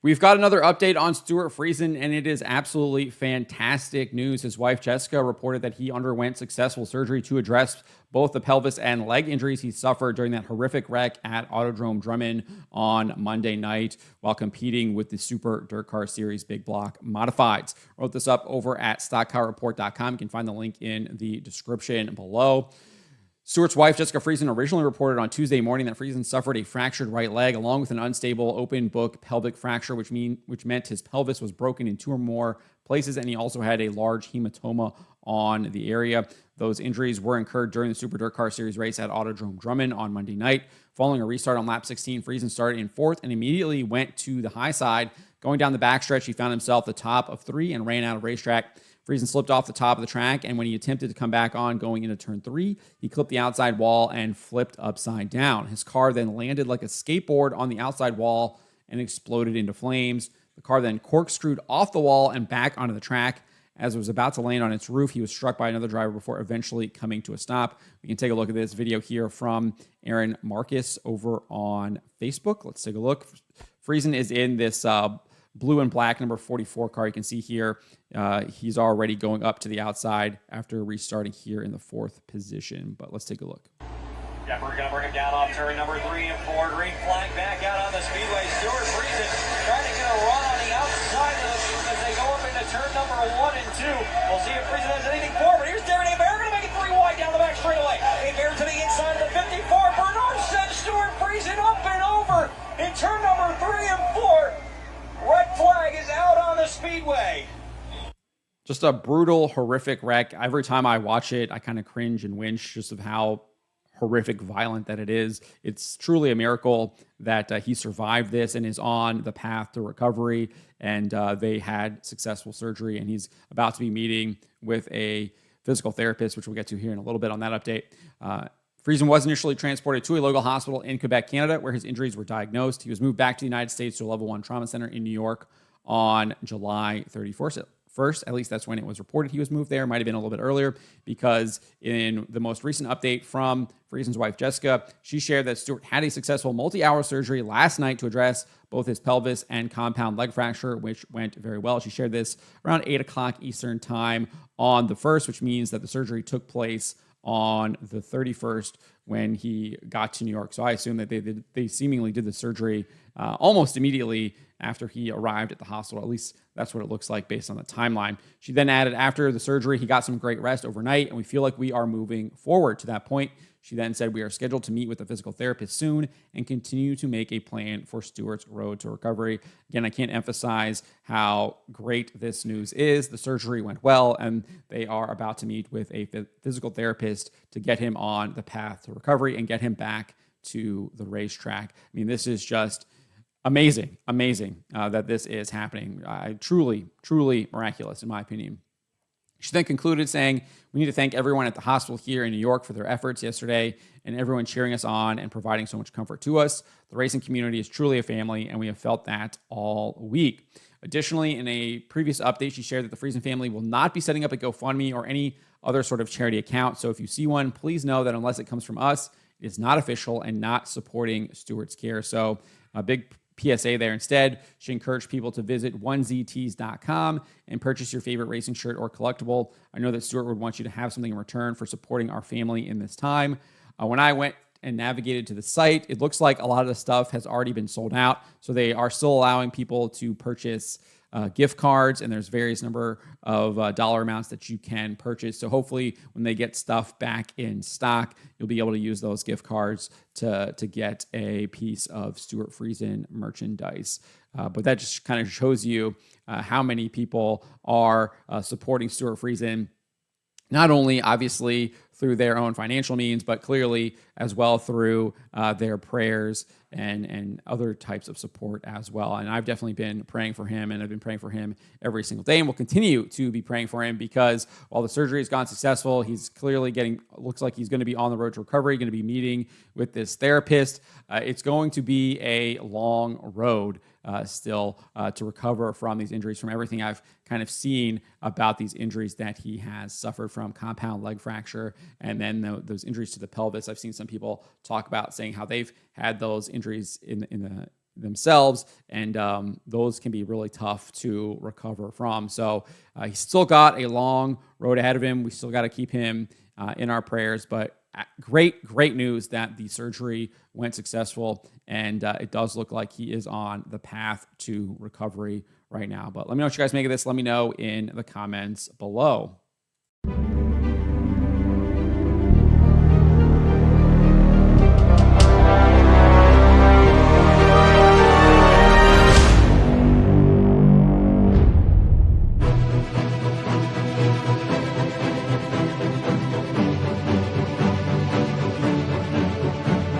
We've got another update on Stewart Friesen, and it is absolutely fantastic news. His wife, Jessica, reported that he underwent successful surgery to address both the pelvis and leg injuries he suffered during that horrific wreck at Autodrome Drummond on Monday night while competing with the Super Dirt Car Series Big Block Modifieds. Wrote this up over at stockcarreport.com. You can find the link in the description below. Stewart's wife, Jessica Friesen, originally reported on Tuesday morning that Friesen suffered a fractured right leg along with an unstable open book pelvic fracture, which meant his pelvis was broken in 2 or more places, and he also had a large hematoma on the area. Those injuries were incurred during the Super Dirt Car Series race at Autodrome Drummond on Monday night. Following a restart on lap 16, Friesen started in 4th and immediately went to the high side. Going down the backstretch, he found himself the top of 3 and ran out of racetrack. Friesen slipped off the top of the track, and when he attempted to come back on going into turn 3, he clipped the outside wall and flipped upside down. His car then landed like a skateboard on the outside wall and exploded into flames. The car then corkscrewed off the wall and back onto the track. As it was about to land on its roof, he was struck by another driver before eventually coming to a stop. We can take a look at this video here from Aaron Marcus over on Facebook. Let's take a look. Friesen is in this blue and black number 44 car. You can see here he's already going up to the outside after restarting here in the 4th position. But let's take a look. Yeah, we're going to bring him down off turn number 3 and 4. Green flag back out on the speedway. Stewart Friesen trying to get a run on the outside of the field as they go up into turn number 1 and 2. We'll see if Friesen has anything forward. Here's Darren Hebert going to make it 3 wide down the back straightaway. Hebert to the inside of the 54. Bernard sends Stewart Friesen up and over in turn number 3 and 4. Red flag is out on the speedway. Just a brutal, horrific wreck. Every time I watch it, I kind of cringe and wince just of how horrific, violent that it is. It's truly a miracle that he survived this and is on the path to recovery. And they had successful surgery, and he's about to be meeting with a physical therapist, which we'll get to here in a little bit on that update. Friesen was initially transported to a local hospital in Quebec, Canada, where his injuries were diagnosed. He was moved back to the United States to a level 1 trauma center in New York on July 31st. At least that's when it was reported he was moved there. Might have been a little bit earlier, because in the most recent update from Friesen's wife, Jessica, she shared that Stewart had a successful multi-hour surgery last night to address both his pelvis and compound leg fracture, which went very well. She shared this around 8 o'clock Eastern time on the 1st, which means that the surgery took place on the 31st when he got to New York. So I assume that they seemingly did the surgery almost immediately after he arrived at the hospital. At least that's what it looks like based on the timeline. She then added, after the surgery, he got some great rest overnight, and we feel like we are moving forward to that point. She then said, we are scheduled to meet with a physical therapist soon and continue to make a plan for Stewart's road to recovery. Again, I can't emphasize how great this news is. The surgery went well, and they are about to meet with a physical therapist to get him on the path to recovery and get him back to the racetrack. I mean, this is just amazing that this is happening. Truly miraculous, in my opinion. She then concluded saying, we need to thank everyone at the hospital here in New York for their efforts yesterday and everyone cheering us on and providing so much comfort to us. The racing community is truly a family, and we have felt that all week. Additionally, in a previous update, she shared that the Friesen family will not be setting up a GoFundMe or any other sort of charity account. So if you see one, please know that unless it comes from us, it is not official and not supporting Stewart's care. So a big PSA there. Instead, she encouraged people to visit 1ztees.com and purchase your favorite racing shirt or collectible. I know that Stuart would want you to have something in return for supporting our family in this time. When I went and navigated to the site, it looks like a lot of the stuff has already been sold out. So they are still allowing people to purchase gift cards, and there's various number of dollar amounts that you can purchase. So hopefully when they get stuff back in stock, you'll be able to use those gift cards to get a piece of Stewart Friesen merchandise. But that just kind of shows you how many people are supporting Stewart Friesen, not only obviously through their own financial means, but clearly as well through their prayers and other types of support as well. And I've definitely been praying for him, and I've been praying for him every single day, and will continue to be praying for him, because while the surgery has gone successful, he's clearly looks like he's going to be on the road to recovery, going to be meeting with this therapist. It's going to be a long road still to recover from these injuries, from everything I've kind of seen about these injuries that he has suffered from: compound leg fracture, and then those injuries to the pelvis. I've seen some people talk about saying how they've had those injuries in themselves, and those can be really tough to recover from. So he's still got a long road ahead of him. We still got to keep him in our prayers, but great news that the surgery went successful, and it does look like he is on the path to recovery right now. But let me know what you guys make of this. Let me know in the comments below.